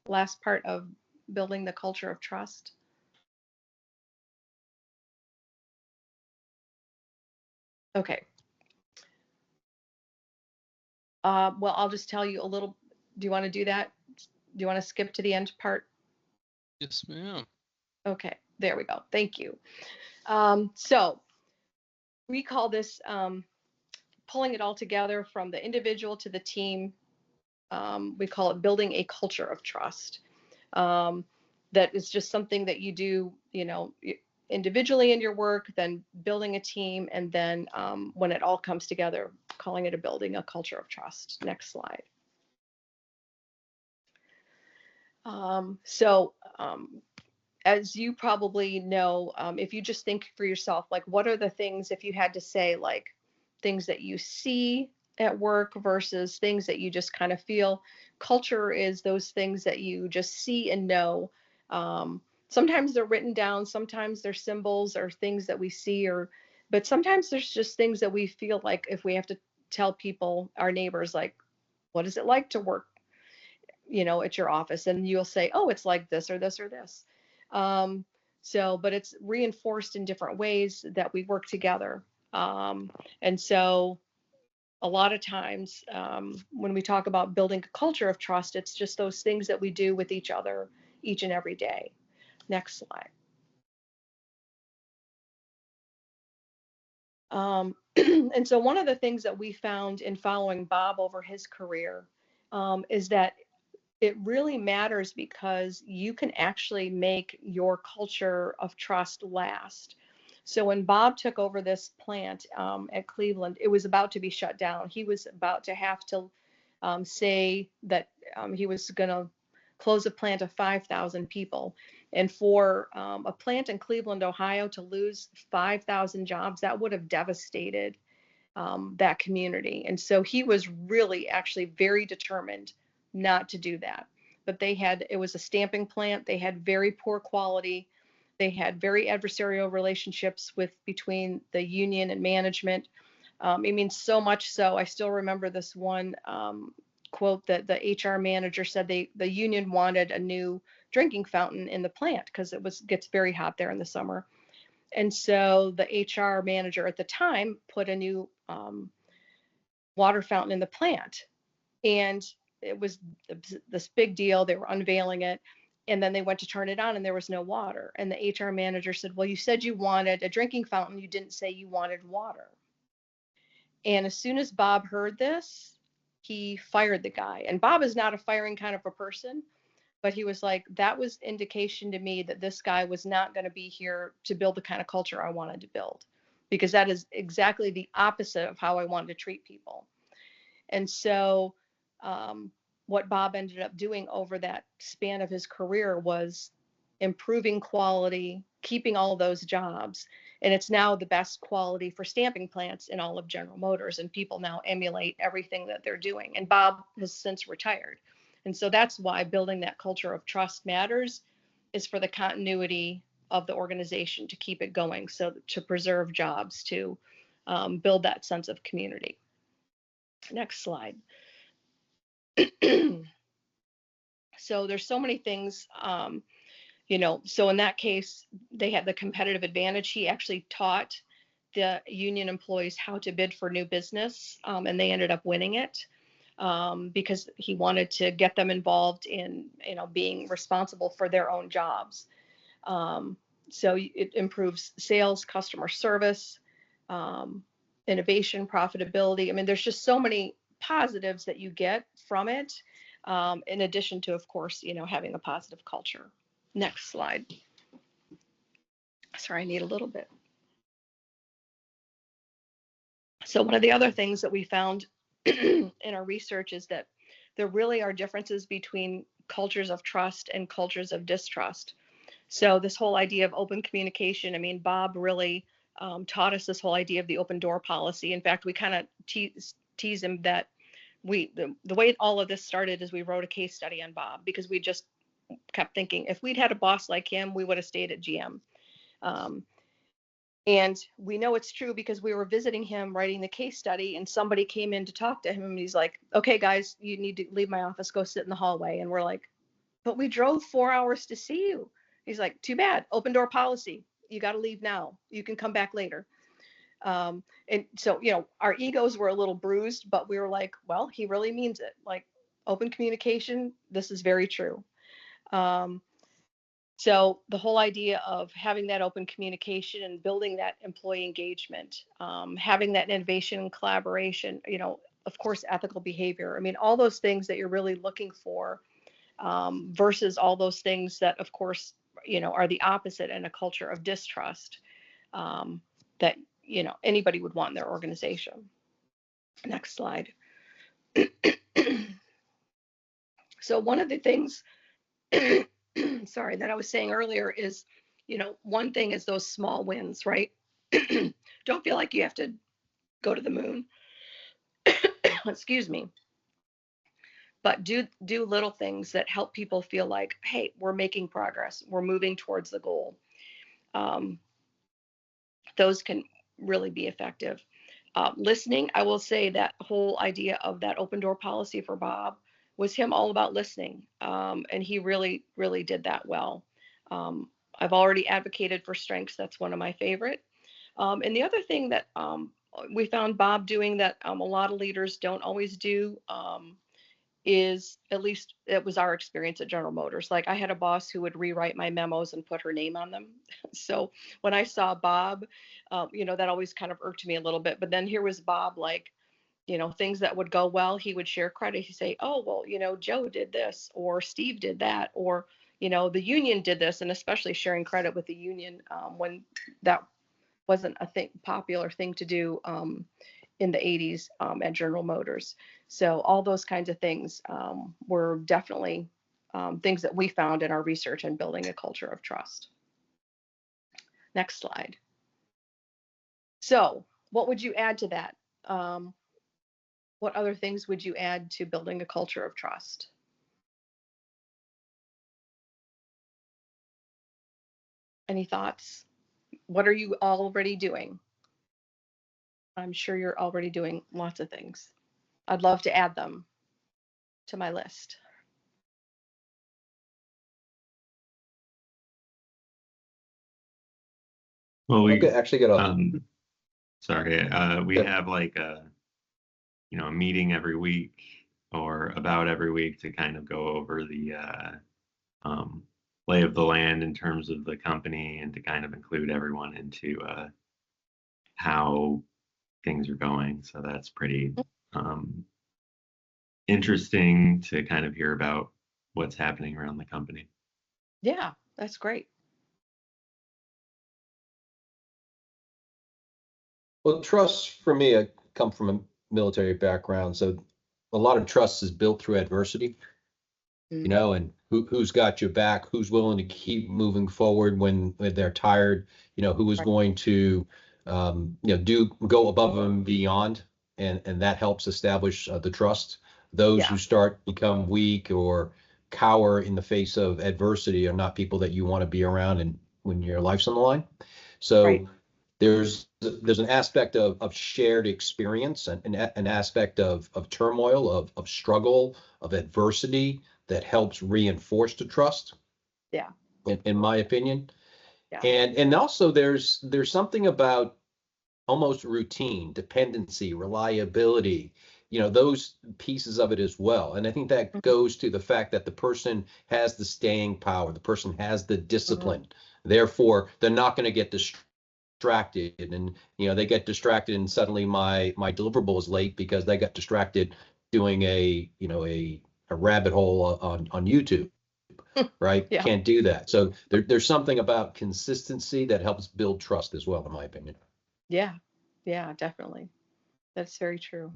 last part of building the culture of trust. Okay. Well, I'll just tell you a little. Do you want to do that? Do you want to skip to the end part? Yes, ma'am. Okay, there we go. Thank you. So we call this pulling it all together from the individual to the team. We call it building a culture of trust. That is just something that you do, individually in your work, then building a team, and then when it all comes together, calling it building a culture of trust. Next slide. So as you probably know, if you just think for yourself, like what are the things, if you had to say like things that you see at work versus things that you just kind of feel, culture is those things that you just see and know. Sometimes they're written down, sometimes they're symbols or things that we see, but sometimes there's just things that we feel like if we have to tell people, our neighbors, like, what is it like to work at your office, and you'll say, oh, it's like this or this or this. Um, but it's reinforced in different ways that we work together. And so a lot of times when we talk about building a culture of trust, it's just those things that we do with each other each and every day. Next slide. And so one of the things that we found in following Bob over his career is that it really matters because you can actually make your culture of trust last. So when Bob took over this plant at Cleveland, it was about to be shut down. He was about to have to say that he was going to close a plant of 5,000 people. And for a plant in Cleveland, Ohio, to lose 5,000 jobs, that would have devastated that community. And so he was really actually very determined not to do that. But it was a stamping plant. They had very poor quality. They had very adversarial relationships between the union and management. So much so, I still remember this one quote that the HR manager said the union wanted a new drinking fountain in the plant because gets very hot there in the summer. And so the HR manager at the time put a new water fountain in the plant. And it was this big deal. They were unveiling it. And then they went to turn it on and there was no water. And the HR manager said, well, you said you wanted a drinking fountain. You didn't say you wanted water. And as soon as Bob heard this, he fired the guy. And Bob is not a firing kind of a person, but he was like, that was indication to me that this guy was not going to be here to build the kind of culture I wanted to build, because that is exactly the opposite of how I wanted to treat people. And so what Bob ended up doing over that span of his career was improving quality, keeping all those jobs. And it's now the best quality for stamping plants in all of General Motors. And people now emulate everything that they're doing. And Bob has since retired. And so that's why building that culture of trust matters, is for the continuity of the organization, to keep it going, so to preserve jobs, to build that sense of community. Next slide. So there's so many things, so in that case, they had the competitive advantage. He actually taught the union employees how to bid for new business, and they ended up winning it because he wanted to get them involved in, being responsible for their own jobs. So it improves sales, customer service, innovation, profitability. I mean, there's just so many positives that you get from it, in addition to, of course, having a positive culture. Next slide. Sorry, I need a little bit. So one of the other things that we found in our research is that there really are differences between cultures of trust and cultures of distrust. So this whole idea of open communication, I mean, Bob really taught us this whole idea of the open door policy. In fact, we kind of tease him that the way all of this started is we wrote a case study on Bob, because we just kept thinking if we'd had a boss like him, we would have stayed at GM. And we know it's true because we were visiting him writing the case study, and somebody came in to talk to him, and he's like, okay, guys, you need to leave my office, go sit in the hallway. And we're like, but we drove 4 hours to see you. He's like, too bad, open door policy. You got to leave now. You can come back later. And so, our egos were a little bruised, but we were like, well, he really means it. Like, open communication, this is very true. So the whole idea of having that open communication and building that employee engagement, having that innovation and collaboration, of course, ethical behavior. I mean, all those things that you're really looking for, versus all those things that, of course, are the opposite in a culture of distrust, that, anybody would want in their organization. Next slide. So one of the things, sorry, that I was saying earlier is, one thing is those small wins, right? Don't feel like you have to go to the moon. Excuse me. But do little things that help people feel like, hey, we're making progress. We're moving towards the goal. Those can really be effective. Listening, I will say that whole idea of that open door policy for Bob was him all about listening. And he really, really did that well. I've already advocated for strengths. That's one of my favorite. And the other thing that we found Bob doing that a lot of leaders don't always do, is, at least it was our experience at General Motors. Like, I had a boss who would rewrite my memos and put her name on them. So when I saw Bob, that always kind of irked me a little bit. But then here was Bob, like, things that would go well, he would share credit. He'd say, oh, well, Joe did this, or Steve did that, or, the union did this, and especially sharing credit with the union, when that wasn't a popular thing to do, in the 80s, at General Motors. So all those kinds of things, were definitely, things that we found in our research and building a culture of trust. Next slide. So what would you add to that? What other things would you add to building a culture of trust? Any thoughts? What are you already doing? I'm sure you're already doing lots of things. I'd love to add them to my list. Well, we Actually got a, sorry, we Good. have like a meeting every week or about every week to kind of go over the lay of the land in terms of the company and to kind of include everyone into how things are going. So that's pretty interesting to kind of hear about what's happening around the company. Yeah, that's great. well, trust for me, I come from a military background, so a lot of trust is built through adversity. And who's got your back, who's willing to keep moving forward when they're tired, who is Right. going to, go above and beyond, and that helps establish the trust. Those who start become weak or cower in the face of adversity are not people that you want to be around and when your life's on the line. So Right. there's an aspect of shared experience and an aspect of turmoil, of struggle, of adversity that helps reinforce the trust. Yeah. In my opinion. Yeah. And also there's something about almost routine, dependency, reliability, those pieces of it as well. And I think that goes to the fact that the person has the staying power, the person has the discipline. Therefore, they're not going to get distracted, and they get distracted and suddenly my deliverable is late because they got distracted doing a rabbit hole on YouTube. Right? Yeah. Can't do that. So there's something about consistency that helps build trust as well, in my opinion. Yeah. Yeah, definitely. That's very true.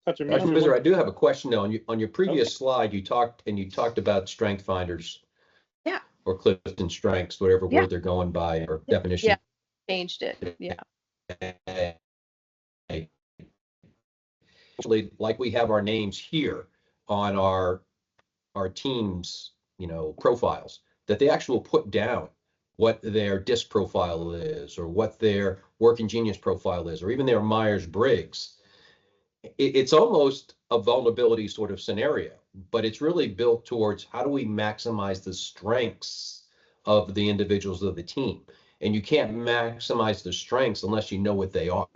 Dr. Dr. Mishra, Mishra, I do have a question though. On your previous slide, you talked about strength finders. Yeah. Or Clifton strengths, whatever Yeah. word they're going by, or definition. Yeah. Changed it. Yeah. Actually, like we have our names here on our teams, profiles, that they actually put down what their DISC profile is, or what their working genius profile is, or even their Myers-Briggs. It's almost a vulnerability sort of scenario, but it's really built towards how do we maximize the strengths of the individuals of the team. And you can't maximize the strengths unless you know what they are.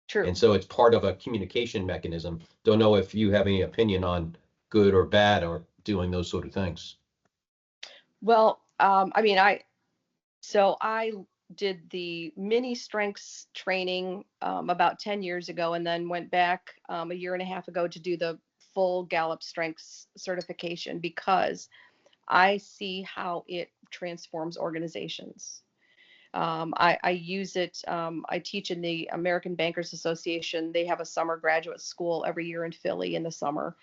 True. And so it's part of a communication mechanism. Don't know if you have any opinion on good or bad or doing those sort of things. Well, I mean, so I did the mini strengths training about 10 years ago, and then went back a year and a half ago to do the full Gallup strengths certification, because I see how it transforms organizations. I use it. I teach in the American Bankers Association. They have a summer graduate school every year in Philly in the summer.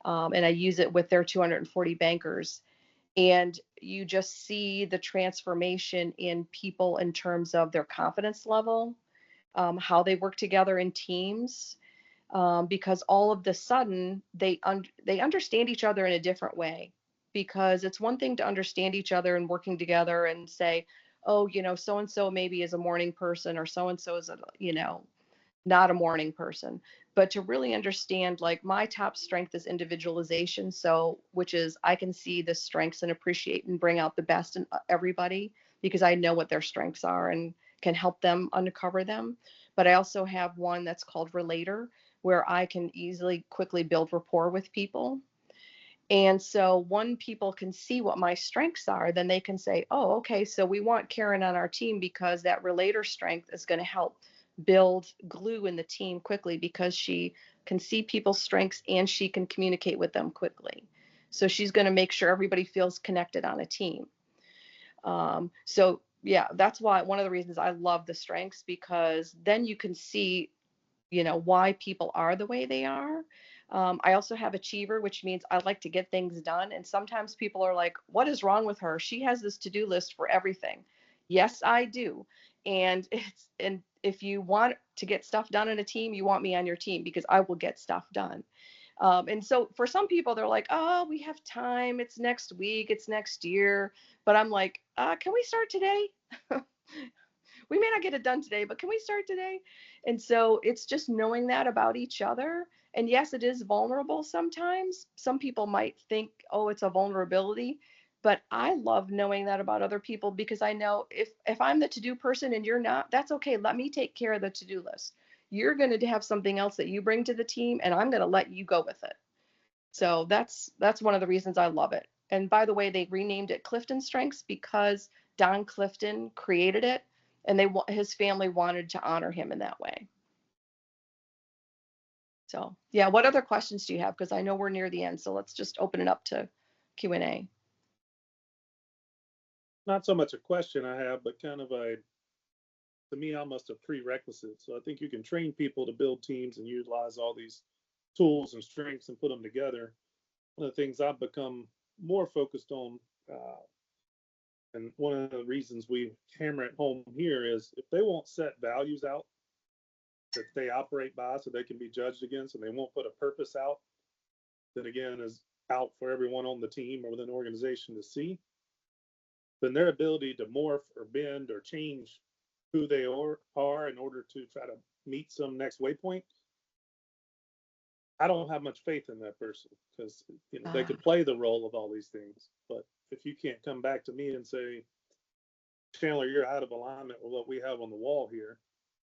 And I use it with their 240 bankers. And you just see the transformation in people in terms of their confidence level, how they work together in teams, because all of the sudden they understand each other in a different way. Because it's one thing to understand each other and working together and say, oh, so and so maybe is a morning person, or so and so is a, not a morning person. But to really understand, like, my top strength is individualization. So, which is, I can see the strengths and appreciate and bring out the best in everybody, because I know what their strengths are and can help them uncover them. But I also have one that's called relator, where I can easily, quickly build rapport with people. And so when people can see what my strengths are, then they can say, oh, okay, so we want Karen on our team because that relator strength is going to help build glue in the team quickly, because she can see people's strengths and she can communicate with them quickly. So she's going to make sure everybody feels connected on a team. So yeah, that's why one of the reasons I love the strengths, because then you can see, why people are the way they are. I also have achiever, which means I like to get things done. And sometimes people are like, what is wrong with her? She has this to-do list for everything. Yes, I do. And if you want to get stuff done in a team, you want me on your team, because I will get stuff done. And so for some people, they're like, oh, we have time. It's next week. It's next year. But I'm like, can we start today? We may not get it done today, but can we start today? And so it's just knowing that about each other. And yes, it is vulnerable sometimes. Some people might think, oh, it's a vulnerability. But I love knowing that about other people, because I know if I'm the to-do person and you're not, that's okay. Let me take care of the to-do list. You're going to have something else that you bring to the team, and I'm going to let you go with it. So that's one of the reasons I love it. And by the way, they renamed it Clifton Strengths because Don Clifton created it, and his family wanted to honor him in that way. So yeah, what other questions do you have? Because I know we're near the end, so let's just open it up to Q&A. Not so much a question I have, but kind of to me, almost a prerequisite. So I think you can train people to build teams and utilize all these tools and strengths and put them together. One of the things I've become more focused on, and one of the reasons we hammer it home here, is if they won't set values out that they operate by so they can be judged against, and they won't put a purpose out that, again, is out for everyone on the team or within an organization to see, then their ability to morph or bend or change who they are in order to try to meet some next waypoint, I don't have much faith in that person, because they could play the role of all these things, but if you can't come back to me and say, Chandler, you're out of alignment with what we have on the wall here,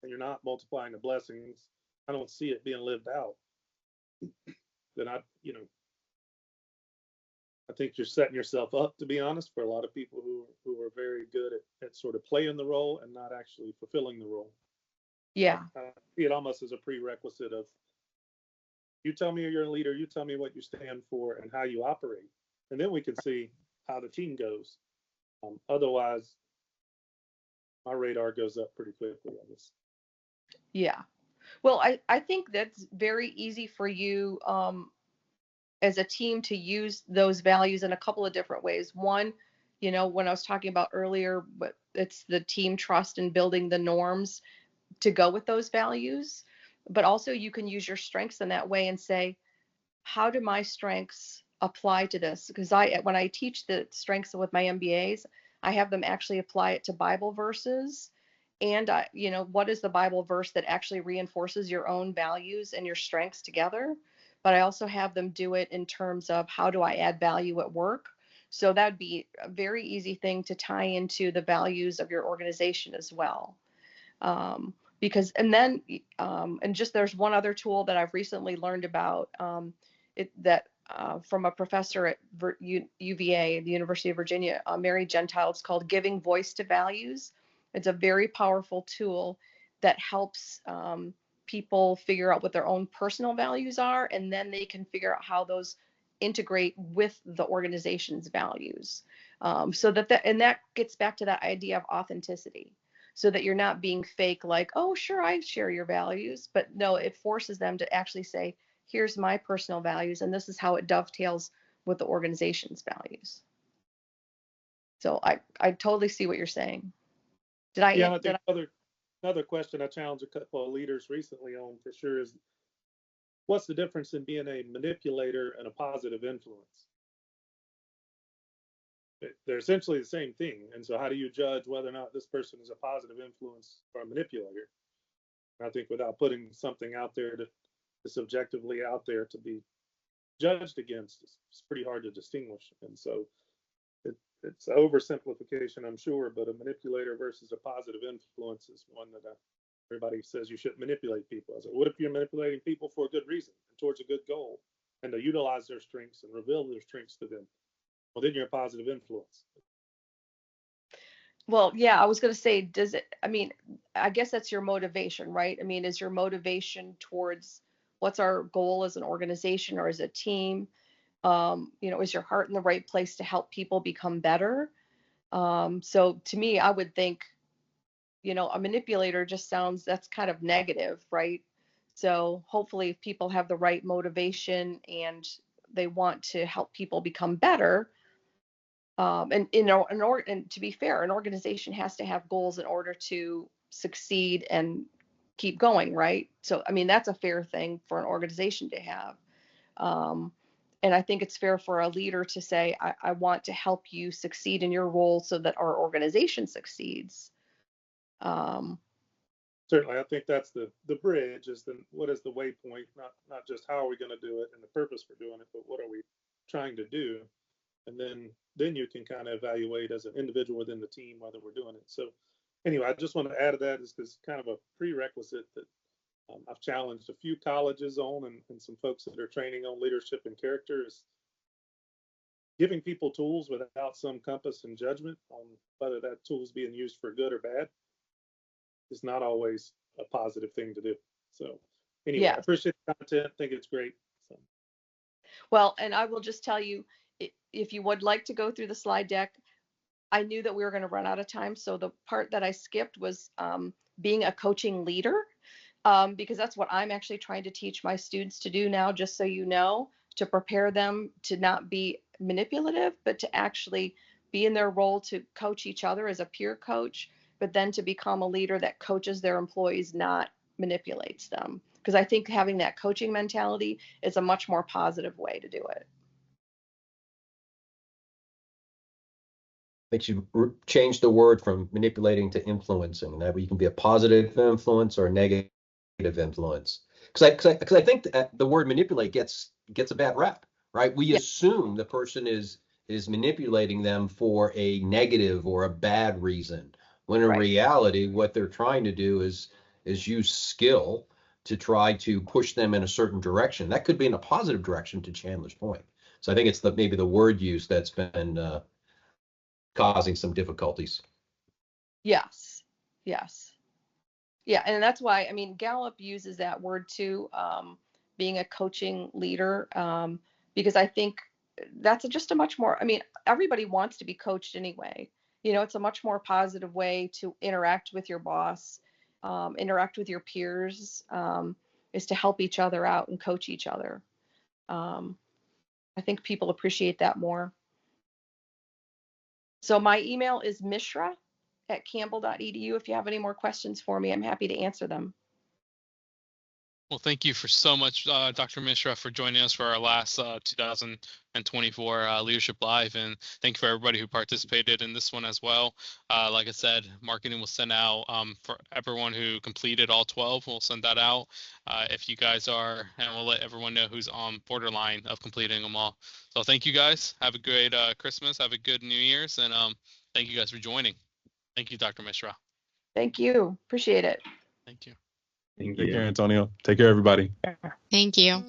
and you're not multiplying the blessings, I don't see it being lived out, then I think you're setting yourself up, to be honest, for a lot of people who are very good at sort of playing the role and not actually fulfilling the role. Yeah. I see it almost as a prerequisite of, you tell me you're a leader, you tell me what you stand for and how you operate, and then we can see how the team goes. Otherwise, my radar goes up pretty quickly on this. Yeah. Well, I think that's very easy for you as a team to use those values in a couple of different ways. One, when I was talking about earlier, but it's the team trust and building the norms to go with those values. But also you can use your strengths in that way and say, how do my strengths apply to this? Because when I teach the strengths with my MBAs, I have them actually apply it to Bible verses. And what is the Bible verse that actually reinforces your own values and your strengths together? But I also have them do it in terms of, how do I add value at work? So that'd be a very easy thing to tie into the values of your organization as well. Because, and then, and just there's one other tool that I've recently learned about, from a professor at UVA, the University of Virginia, Mary Gentile. It's called Giving Voice to Values. It's a very powerful tool that helps people figure out what their own personal values are, and then they can figure out how those integrate with the organization's values. So and that gets back to that idea of authenticity, so that you're not being fake, like, oh, sure, I share your values, but no, it forces them to actually say, here's my personal values, and this is how it dovetails with the organization's values. So I totally see what you're saying. Yeah, I think another question I challenged a couple of leaders recently on for sure is, what's the difference in being a manipulator and a positive influence? They're essentially the same thing. And so how do you judge whether or not this person is a positive influence or a manipulator? And I think without putting something out there that is subjectively out there to be judged against, it's pretty hard to distinguish. And so it's oversimplification, I'm sure, but a manipulator versus a positive influence is one that everybody says you shouldn't manipulate people. I said, what if you're manipulating people for a good reason and towards a good goal, and to utilize their strengths and reveal their strengths to them? Well, then you're a positive influence. Well, yeah, I was going to say, I guess that's your motivation, right? I mean, is your motivation towards what's our goal as an organization or as a team? Is your heart in the right place to help people become better? So to me, I would think, a manipulator just sounds, that's kind of negative, right? So hopefully if people have the right motivation and they want to help people become better, and to be fair, an organization has to have goals in order to succeed and keep going, right? So, I mean, that's a fair thing for an organization to have. And I think it's fair for a leader to say, I want to help you succeed in your role so that our organization succeeds. Certainly, I think that's the bridge, is what is the waypoint, not just how are we going to do it and the purpose for doing it, but what are we trying to do? And then you can kind of evaluate as an individual within the team whether we're doing it. So anyway, I just want to add to that, is because kind of a prerequisite that I've challenged a few colleges on, and some folks that are training on leadership and character, is giving people tools without some compass and judgment on whether that tool is being used for good or bad is not always a positive thing to do. So anyway, Yeah. I appreciate the content. I think it's great. So. Well, and I will just tell you, if you would like to go through the slide deck, I knew that we were going to run out of time. So the part that I skipped was being a coaching leader, because that's what I'm actually trying to teach my students to do now, just so you know, to prepare them to not be manipulative, but to actually be in their role to coach each other as a peer coach, but then to become a leader that coaches their employees, not manipulates them. Because I think having that coaching mentality is a much more positive way to do it. Makes you change the word from manipulating to influencing. That way you can be a positive influence or a negative influence. Because I think the word manipulate gets a bad rep, right? We assume the person is manipulating them for a negative or a bad reason, when in reality what they're trying to do is use skill to try to push them in a certain direction. That could be in a positive direction, to Chandler's point. So I think it's maybe the word use that's been causing some difficulties. Yes. Yeah, and that's why, I mean, Gallup uses that word too, being a coaching leader, because I think that's just a much more, I mean, everybody wants to be coached anyway. It's a much more positive way to interact with your boss, interact with your peers, is to help each other out and coach each other. I think people appreciate that more. So my email is mishra@campbell.edu. If you have any more questions for me, I'm happy to answer them. Well, thank you for so much, Dr. Mishra, for joining us for our last 2024 Leadership Live, and thank you for everybody who participated in this one as well. Like I said, marketing will send out for everyone who completed all 12. We'll send that out if you guys are, and we'll let everyone know who's on borderline of completing them all. So thank you guys. Have a great Christmas. Have a good New Year's, and thank you guys for joining. Thank you, Dr. Mishra. Thank you. Appreciate it. Thank you. Thank Take you. care, Antonio. Take care, everybody. Thank you.